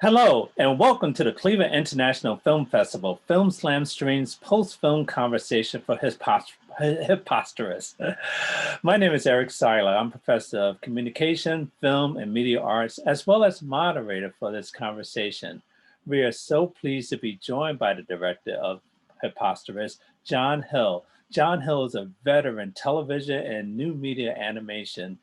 Hello, and welcome to the Cleveland International Film Festival Film Slam Stream's post-film conversation for Hipposterous. My name is Eric Siler. I'm professor of communication, film, and media arts, as well as moderator for this conversation. We are so pleased to be joined by the director of Hipposterous, John Hill. John Hill is a veteran television and new media animation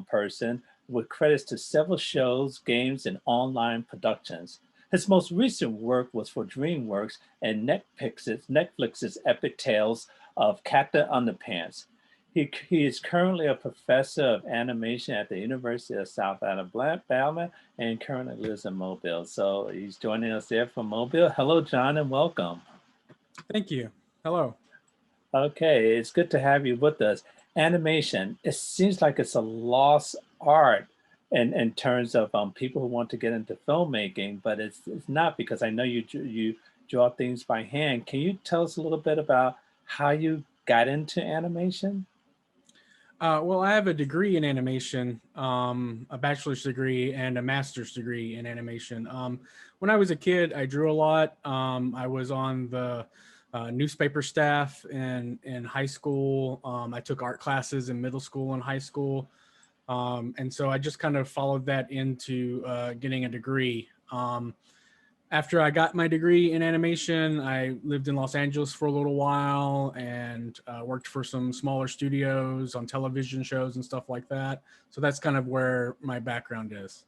person with credits to several shows, games, and online productions. His most recent work was for Dreamworks and Netflix's epic tales of Captain Underpants. He is currently a professor of animation at the University of South Alabama and currently lives in Mobile. So he's joining us there from Mobile. Hello, John, and welcome. Thank you. Hello. Okay, it's good to have you with us. Animation, it seems like it's a lost art in terms of people who want to get into filmmaking, but it's not, because I know you draw things by hand. Can you tell us a little bit about how you got into animation? Well, I have a degree in animation, a bachelor's degree and a master's degree in animation. When I was a kid, I drew a lot. I was on the newspaper staff in high school. I took art classes in middle school and high school. And so I just kind of followed that into getting a degree. After I got my degree in animation, I lived in Los Angeles for a little while and worked for some smaller studios on television shows and stuff like that. So that's kind of where my background is.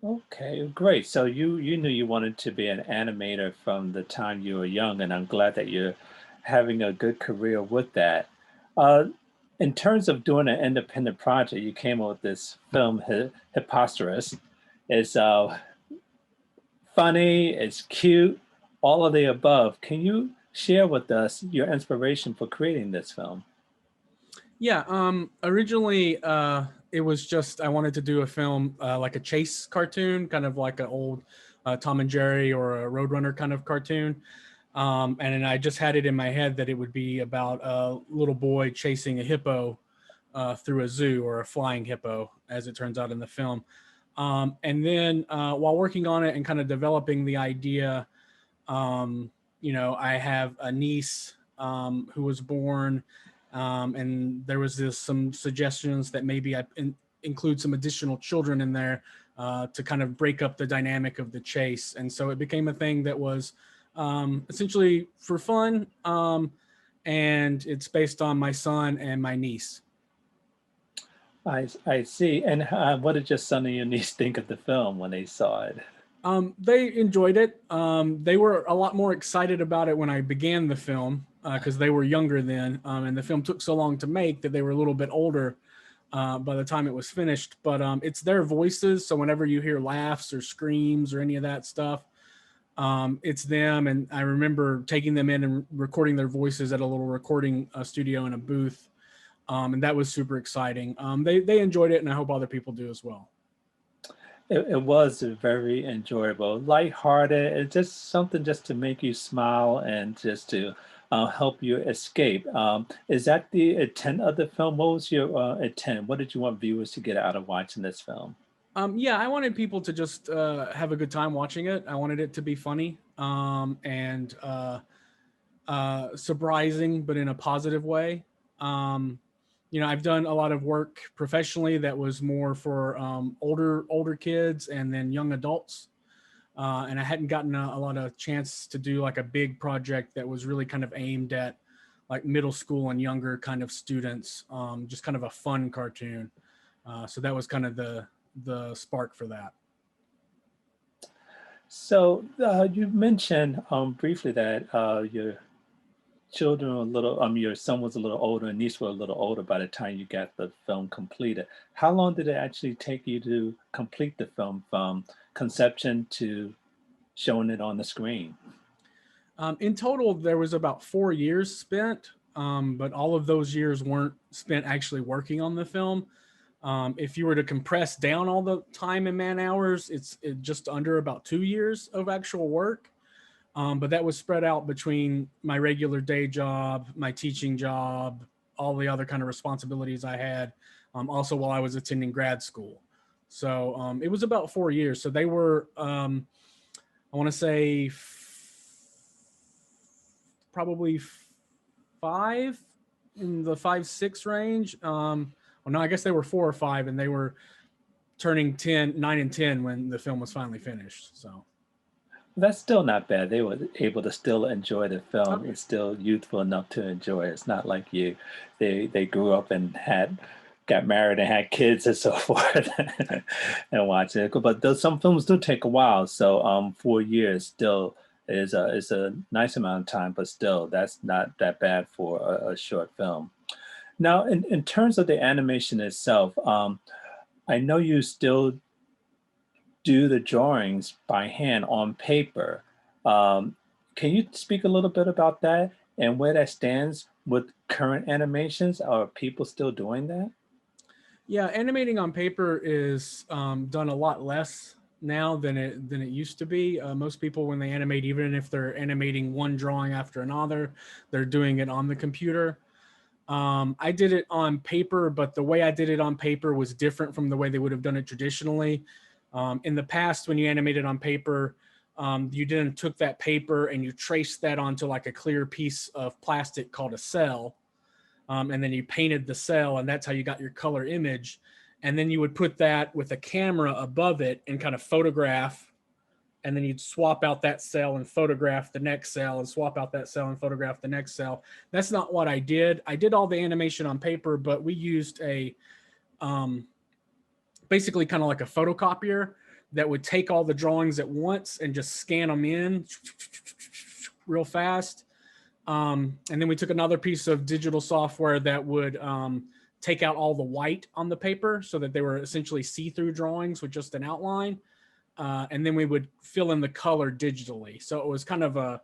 Okay, great. So you knew you wanted to be an animator from the time you were young, and I'm glad that you're having a good career with that. Uh, in terms of doing an independent project, you came up with this film, Hipposterous. It's funny, it's cute, all of the above. Can you share with us your inspiration for creating this film? Yeah, originally it was just I wanted to do a film like a chase cartoon, kind of like an old Tom and Jerry or a Roadrunner kind of cartoon. And then I just had it in my head that it would be about a little boy chasing a hippo through a zoo, or a flying hippo, as it turns out in the film. And then while working on it and kind of developing the idea, I have a niece who was born, and there was some suggestions that maybe include some additional children in there to kind of break up the dynamic of the chase. And so it became a thing that was essentially for fun, and it's based on my son and my niece. I see. And what did your son and your niece think of the film when they saw it? They enjoyed it. They were a lot more excited about it when I began the film because they were younger then, and the film took so long to make that they were a little bit older by the time it was finished. But it's their voices, so whenever you hear laughs or screams or any of that stuff, it's them. And I remember taking them in and recording their voices at a little recording studio in a booth, and that was super exciting. They enjoyed it, and I hope other people do as well. It was very enjoyable, lighthearted. It's just something just to make you smile and just to help you escape. Is that the intent of the film? What was your intent? What did you want viewers to get out of watching this film? Yeah, I wanted people to just have a good time watching it. I wanted it to be funny and surprising, but in a positive way. Um, I've done a lot of work professionally that was more for older kids and then young adults. And I hadn't gotten a lot of chance to do like a big project that was really kind of aimed at like middle school and younger kind of students, just kind of a fun cartoon. So that was kind of the spark for that. So you mentioned briefly that your children were a little, your son was a little older and niece were a little older by the time you got the film completed. How long did it actually take you to complete the film from conception to showing it on the screen? In total, there was about 4 years spent, but all of those years weren't spent actually working on the film. If you were to compress down all the time and man hours, it's just under about 2 years of actual work. But that was spread out between my regular day job, my teaching job, all the other kind of responsibilities I had, also while I was attending grad school. So it was about 4 years. So they were, I want to say probably 5, in the 5, 6 range. Well, no, I guess they were 4 or 5, and they were turning 9 and 10 when the film was finally finished. So That's still not bad. They were able to still enjoy the oh, film. It's still youthful enough to enjoy it. It's not like you, they grew up and got married and had kids and so forth and watching it. But some films do take a while. So 4 years still is a nice amount of time, but still that's not that bad for a short film. Now, in terms of the animation itself, I know you still do the drawings by hand on paper. Um, can you speak a little bit about that and where that stands with current animations? Are people still doing that? yeah, animating on paper is done a lot less now than it used to be. Most people, when they animate, even if they're animating one drawing after another, they're doing it on the computer. I did it on paper, but the way I did it on paper was different from the way they would have done it traditionally. In the past, when you animated on paper, you then took that paper and you traced that onto like a clear piece of plastic called a cell. And then you painted the cell, and that's how you got your color image. And then you would put that with a camera above it and kind of photograph, and then you'd swap out that cell and photograph the next cell and swap out that cell and photograph the next cell. That's not what I did. I did all the animation on paper, but we used a basically kind of like a photocopier that would take all the drawings at once and just scan them in real fast. And then we took another piece of digital software that would take out all the white on the paper so that they were essentially see-through drawings with just an outline. And then we would fill in the color digitally. So it was kind of a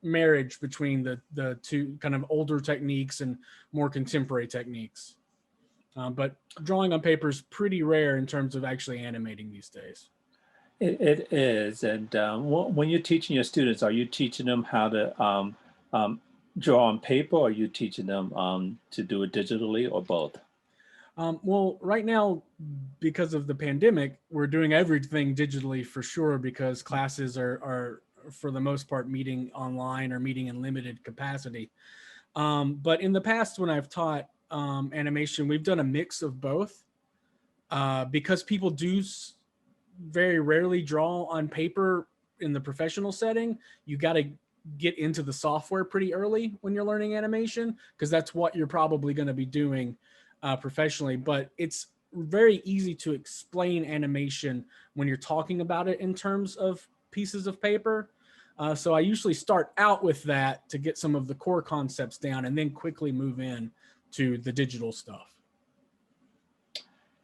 marriage between the two kind of older techniques and more contemporary techniques. But drawing on paper is pretty rare in terms of actually animating these days. It is. And when you're teaching your students, are you teaching them how to draw on paper, or are you teaching them to do it digitally, or both? Well, right now, because of the pandemic, we're doing everything digitally for sure, because classes are for the most part meeting online or meeting in limited capacity. But in the past, when I've taught animation, we've done a mix of both, because people do very rarely draw on paper in the professional setting. You got to get into the software pretty early when you're learning animation, because that's what you're probably going to be doing professionally. But it's very easy to explain animation when you're talking about it in terms of pieces of paper. So I usually start out with that to get some of the core concepts down, and then quickly move in to the digital stuff.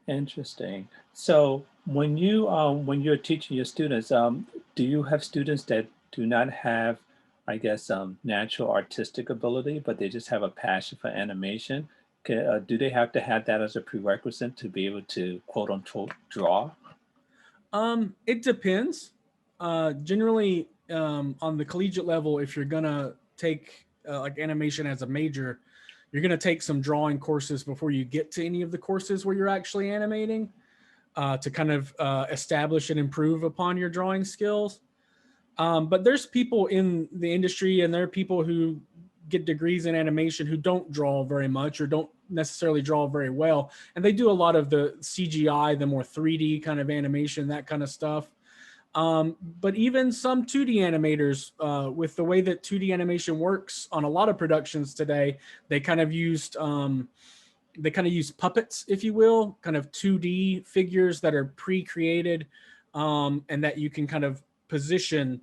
Interesting. So when you're teaching your students, do you have students that do not have, I guess, natural artistic ability, but they just have a passion for animation? Do they have to have that as a prerequisite to be able to quote unquote draw? It depends. Generally, on the collegiate level, if you're gonna take like animation as a major, you're gonna take some drawing courses before you get to any of the courses where you're actually animating, to kind of establish and improve upon your drawing skills. But there's people in the industry, and there are people who get degrees in animation who don't draw very much or don't necessarily draw very well. And they do a lot of the CGI, the more 3D kind of animation, that kind of stuff. But even some 2D animators, with the way that 2D animation works on a lot of productions today, they kind of used puppets, if you will, kind of 2D figures that are pre-created, and that you can kind of position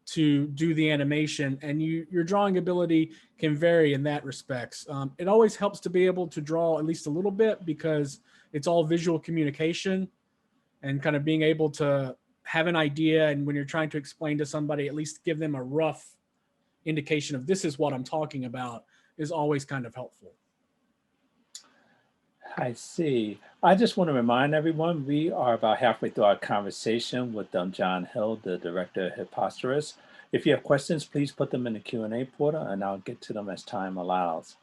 to do the animation, and your drawing ability can vary in that respects. It always helps to be able to draw at least a little bit, because it's all visual communication, and kind of being able to have an idea, and when you're trying to explain to somebody, at least give them a rough indication of this is what I'm talking about, is always kind of helpful. I see. I just want to remind everyone, we are about halfway through our conversation with John Hill, the director of HIPPOSTEROUS. If you have questions, please put them in the Q&A portal, and I'll get to them as time allows.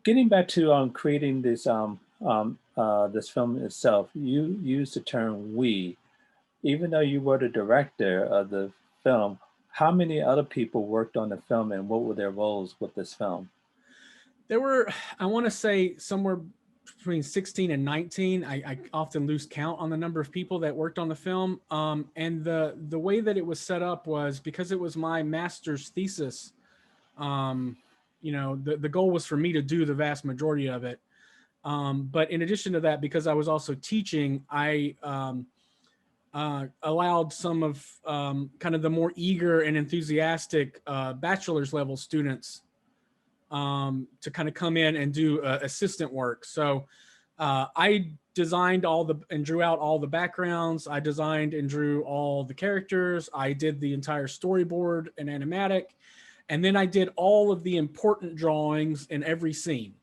Getting back to creating this this film itself, you use the term we. Even though you were the director of the film, how many other people worked on the film and what were their roles with this film? There were, I want to say, somewhere between 16 and 19. I often lose count on the number of people that worked on the film. And the way that it was set up was because it was my master's thesis. The goal was for me to do the vast majority of it. But in addition to that, because I was also teaching, I allowed some of kind of the more eager and enthusiastic bachelor's level students to kind of come in and do assistant work. So I designed and drew out all the backgrounds. I designed and drew all the characters. I did the entire storyboard and animatic. And then I did all of the important drawings in every scene.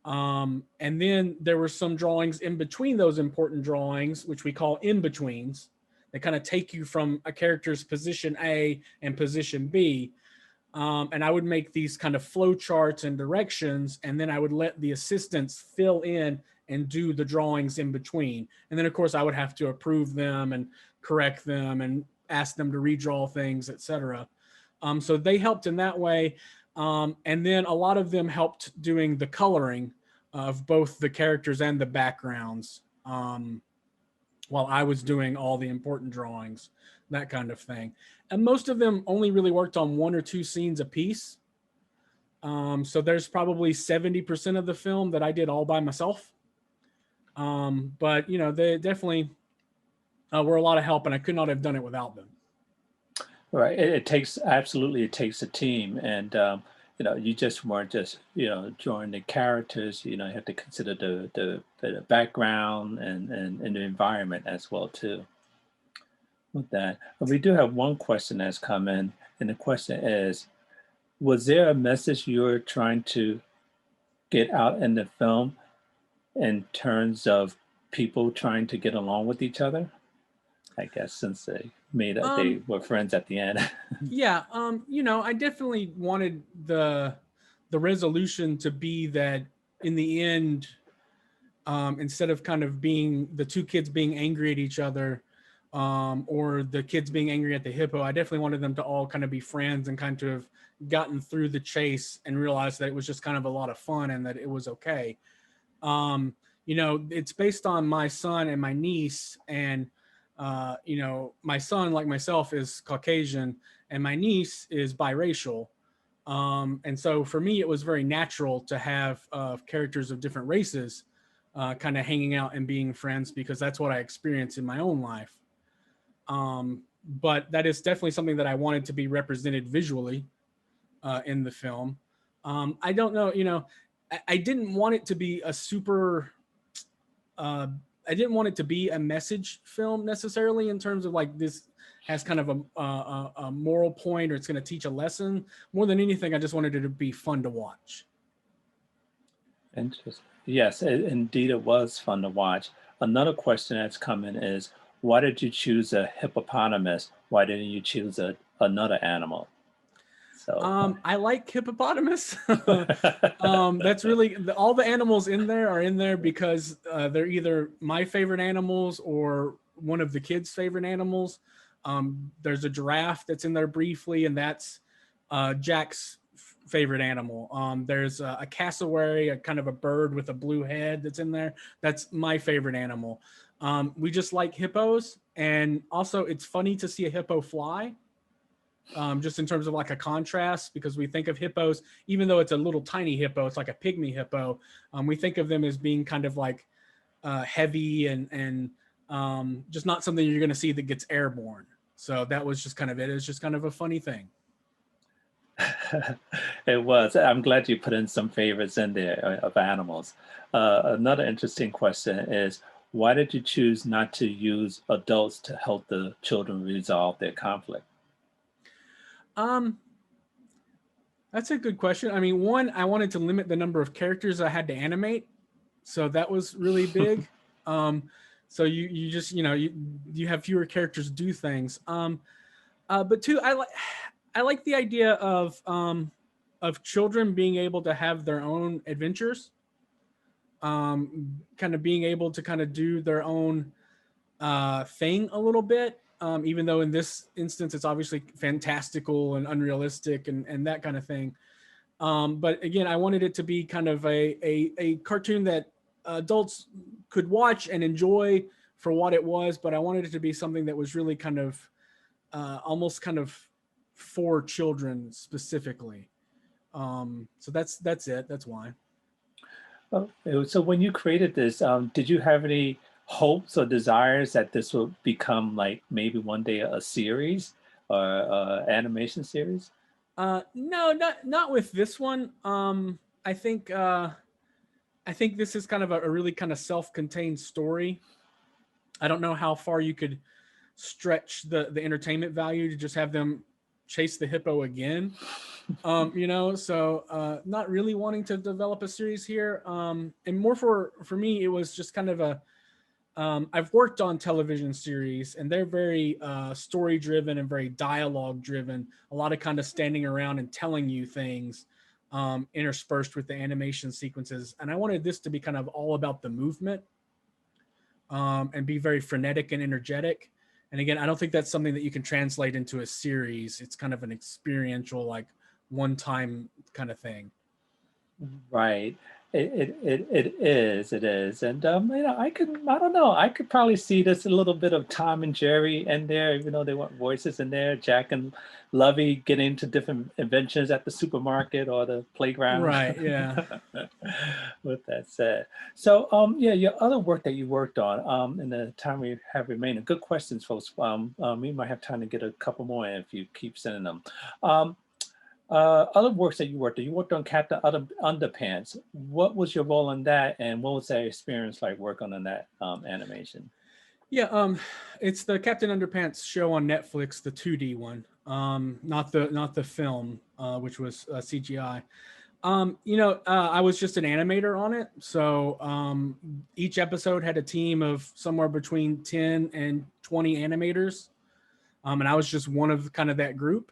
And then there were some drawings in between those important drawings, which we call in-betweens. They kind of take you from a character's position A and position B. And I would make these kind of flow charts and directions, and then I would let the assistants fill in and do the drawings in between. And then, of course, I would have to approve them and correct them and ask them to redraw things, etc. So they helped in that way. And then a lot of them helped doing the coloring of both the characters and the backgrounds while I was doing all the important drawings, that kind of thing. And most of them only really worked on 1 or 2 scenes a piece. So there's probably 70% of the film that I did all by myself. But, they definitely were a lot of help, and I could not have done it without them. Right. It takes a team, and you just weren't just drawing the characters. You have to consider the background and the environment as well too. With that, we do have one question that's come in, and the question is: was there a message you were trying to get out in the film in terms of people trying to get along with each other? I guess since they were friends at the end. Yeah, I definitely wanted the resolution to be that in the end, instead of kind of being the 2 kids being angry at each other, or the kids being angry at the hippo, I definitely wanted them to all kind of be friends and kind of gotten through the chase and realized that it was just kind of a lot of fun and that it was okay. It's based on my son and my niece, and my son, like myself, is Caucasian, and my niece is biracial. And so for me, it was very natural to have characters of different races kind of hanging out and being friends, because that's what I experienced in my own life. But that is definitely something that I wanted to be represented visually in the film. I don't know, I didn't want it to be a super... I didn't want it to be a message film necessarily, in terms of like this has kind of a moral point, or it's going to teach a lesson. More than anything, I just wanted it to be fun to watch. Interesting. Yes, indeed, it was fun to watch. Another question that's coming is, why did you choose a hippopotamus? Why didn't you choose another animal? So I like hippopotamus. That's really all the animals in there are in there because they're either my favorite animals or one of the kids' favorite animals. There's a giraffe that's in there briefly, and that's Jack's favorite animal. There's a cassowary, a kind of a bird with a blue head that's in there. That's my favorite animal. We just like hippos, and also it's funny to see a hippo fly. Just in terms of like a contrast, because we think of hippos, even though it's a little tiny hippo, it's like a pygmy hippo. We think of them as being kind of like heavy and just not something you're going to see that gets airborne. So that was just kind of it. It's just kind of a funny thing. It was. I'm glad you put in some favorites in there of animals. Another interesting question is, why did you choose not to use adults to help the children resolve their conflict? That's a good question. I mean, one, I wanted to limit the number of characters I had to animate, so that was really big. So you just you have fewer characters do things. But two, I like the idea of children being able to have their own adventures. kind of being able to kind of do their own thing a little bit. Even though in this instance it's obviously fantastical and unrealistic and that kind of thing. But again, I wanted it to be kind of a cartoon that adults could watch and enjoy for what it was, but I wanted it to be something that was really kind of almost kind of for children specifically. So that's it. That's why. Oh, so when you created this, did you have any hopes or desires that this will become like maybe one day a series or animation series? No, not with this one. I think this is kind of a really kind of self-contained story. I don't know how far you could stretch the entertainment value to just have them chase the hippo again. So not really wanting to develop a series here. And more for me, it was just kind of a I've worked on television series and they're very story driven and very dialogue driven. A lot of kind of standing around and telling you things interspersed with the animation sequences. And I wanted this to be kind of all about the movement and be very frenetic and energetic. And again, I don't think that's something that you can translate into a series. It's kind of an experiential, like one time kind of thing. Right. It is. And I don't know, I could probably see this a little bit of Tom and Jerry in there, even though they want voices in there, Jack and Lovey getting into different inventions at the supermarket or the playground. Right. Yeah. With that said. So yeah, your other work that you worked on in the time we have remaining. Good questions, folks. We might have time to get a couple more in if you keep sending them. Um, other works that you worked on Captain Underpants. What was your role in that, and what was that experience like working on that animation? Yeah. It's the Captain Underpants show on Netflix, the 2D one. Not the film, which was CGI. I was just an animator on it. So each episode had a team of somewhere between 10 and 20 animators. And I was just one of kind of that group.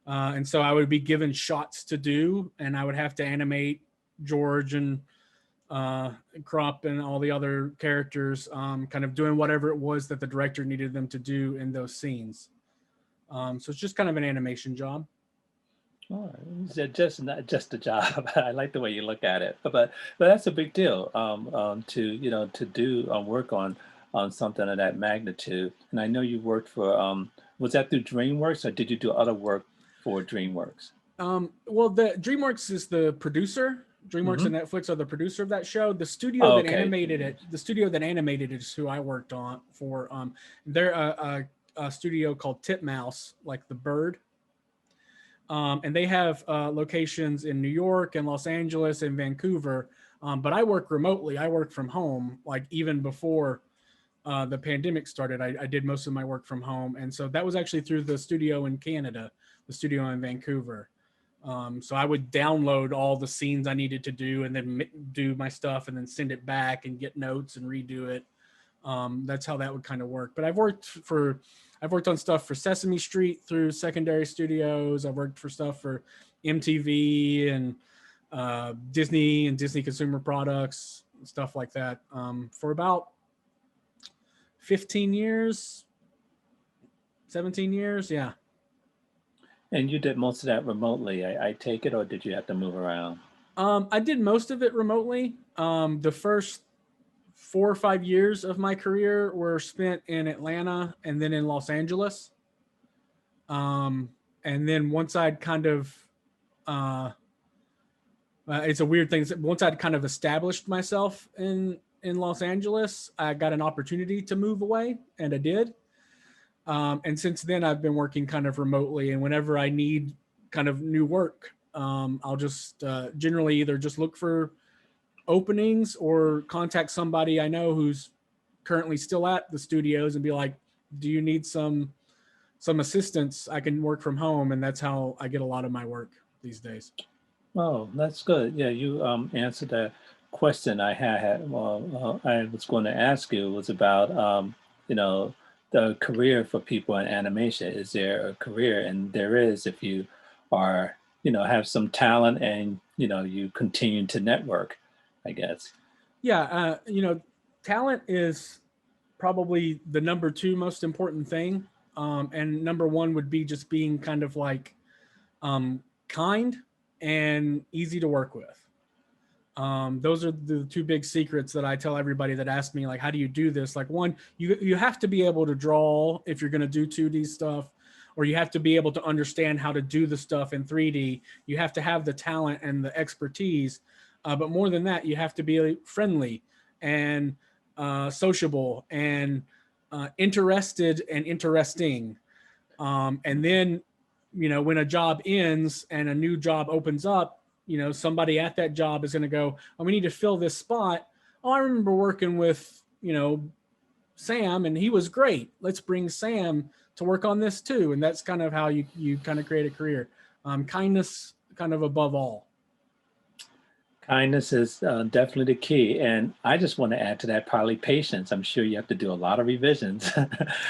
And so I would be given shots to do, and I would have to animate George and Crop and all the other characters, kind of doing whatever it was that the director needed them to do in those scenes. So it's just kind of an animation job. Oh, it's just not just a job. I like the way you look at it, but that's a big deal to to do work on something of that magnitude. And I know you worked for was that through DreamWorks or did you do other work for DreamWorks? Well, the DreamWorks is the producer. DreamWorks Hmm. and Netflix are the producer of that show. Oh, okay. The studio that animated it is who I worked on for. They're a studio called Titmouse, like the bird. And they have locations in New York and Los Angeles and Vancouver. But I work remotely. I work from home, like even before the pandemic started. I did most of my work from home. And so that was actually through the studio in Canada, the studio in Vancouver. So I would download all the scenes I needed to do and then do my stuff and then send it back and get notes and redo it. That's how that would kind of work. But I've worked on stuff for Sesame Street through Secondary Studios. I've worked for stuff for MTV and Disney and Disney Consumer Products, stuff like that, for about 15 years, 17 years. Yeah. And you did most of that remotely, I take it, or did you have to move around? I did most of it remotely. The first 4 or 5 years of my career were spent in Atlanta and then in Los Angeles. And then once I'd kind of, it's a weird thing. Once I'd kind of established myself in Los Angeles, I got an opportunity to move away, and I did. And since then, I've been working kind of remotely. And whenever I need kind of new work, I'll just generally either just look for openings or contact somebody I know who's currently still at the studios and be like, do you need some assistance? I can work from home. And that's how I get a lot of my work these days. Oh, that's good. Yeah, you answered that question I had. Well, I was going to ask you was about you know the career for people in animation. Is there a career? And there is if you are have some talent and you continue to network, I guess. Yeah, you know, talent is probably the number two most important thing. And number one would be just being kind of like kind and easy to work with. Those are the two big secrets that I tell everybody that asks me, like, how do you do this? Like, one, you have to be able to draw if you're going to do 2D stuff, or you have to be able to understand how to do the stuff in 3D. You have to have the talent and the expertise. But more than that, you have to be friendly and sociable and interested and interesting. And then, you know, when a job ends and a new job opens up, you know, somebody at that job is going to go, oh, we need to fill this spot. Oh, I remember working with, you know, Sam and he was great. Let's bring Sam to work on this too. And that's kind of how you kind of create a career. Kindness kind of above all. Kindness is definitely the key. And I just want to add to that, probably patience. I'm sure you have to do a lot of revisions.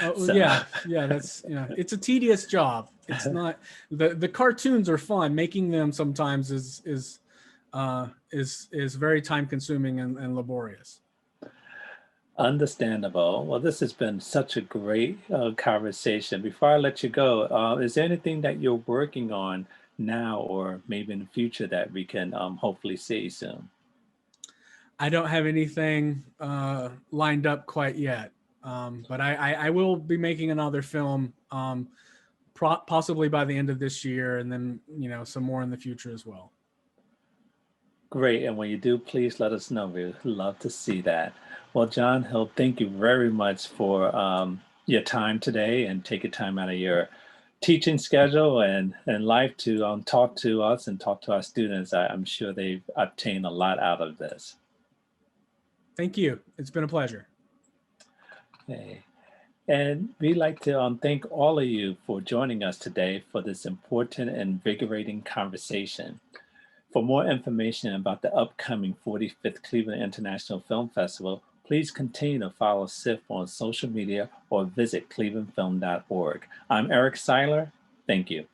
Oh So, yeah, that's, yeah, it's a tedious job. It's not, the cartoons are fun. Making them sometimes is very time consuming and laborious. understandable. Well, this has been such a great conversation. Before I let you go, is there anything that you're working on now or maybe in the future that we can hopefully see soon? I don't have anything lined up quite yet, but I will be making another film, possibly by the end of this year, and then, you know, some more in the future as well. Great. And when you do, please let us know. We'd love to see that. Well, John Hill, thank you very much for your time today and taking time out of your teaching schedule and life to talk to us and talk to our students. I'm sure they've obtained a lot out of this. Thank you. It's been a pleasure. Okay. And we'd like to thank all of you for joining us today for this important and invigorating conversation. For more information about the upcoming 45th Cleveland International Film Festival, please continue to follow CIFF on social media or visit clevelandfilm.org. I'm Eric Siler. Thank you.